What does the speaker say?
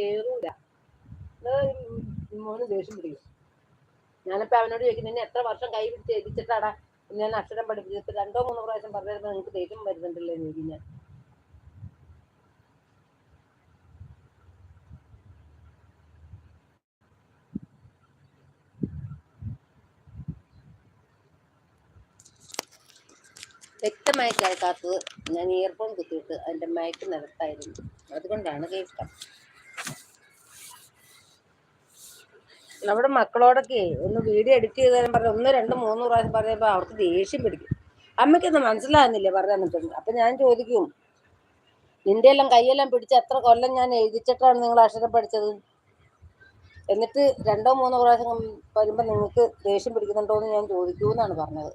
കേറൂല. മോന് ദേഷ്യം പിടിക്കും. ഞാനിപ്പോ അവനോട് ചോദിക്കും, നിന്നെ എത്ര വർഷം കൈ പിടിച്ച് എഴുതിച്ചിട്ടാടാ ഞാൻ അക്ഷരം പഠിപ്പിച്ചിട്ട് 2-3 പ്രാവശ്യം പറഞ്ഞിരുമ്പോൾ നിങ്ങൾക്ക് ദേഷ്യം വരുന്നുണ്ടല്ലോ എന്ന് ചോദിക്കും ഞാൻ. വ്യക്തമായി കേൾക്കാത്തത് ഞാൻ ഇയർഫോൺ കുത്തിയിട്ട് അതിന്റെ മയക്ക് നിലത്തായിരുന്നു, അതുകൊണ്ടാണ് കേൾക്കാം. നമ്മുടെ മക്കളോടൊക്കെ ഒന്ന് വീഡിയോ എഡിറ്റ് ചെയ്ത് തരാൻ പറഞ്ഞ 1, 2, 3 പ്രാവശ്യം പറഞ്ഞപ്പോൾ അവർക്ക് ദേഷ്യം പിടിക്കും. അമ്മയ്ക്കൊന്നും മനസ്സിലാകുന്നില്ലേ പറയാൻ നിൽക്കുന്നത്. അപ്പൊ ഞാൻ ചോദിക്കും, നിന്റെ എല്ലാം കൈയെല്ലാം പിടിച്ച് എത്ര കൊല്ലം ഞാൻ എഴുതിച്ചിട്ടാണ് നിങ്ങൾ അക്ഷരം പഠിച്ചത്? എന്നിട്ട് 2-3 പ്രാവശ്യം വരുമ്പോൾ നിങ്ങൾക്ക് ദേഷ്യം പിടിക്കുന്നുണ്ടോ എന്ന് ഞാൻ ചോദിക്കൂന്നാണ് പറഞ്ഞത്.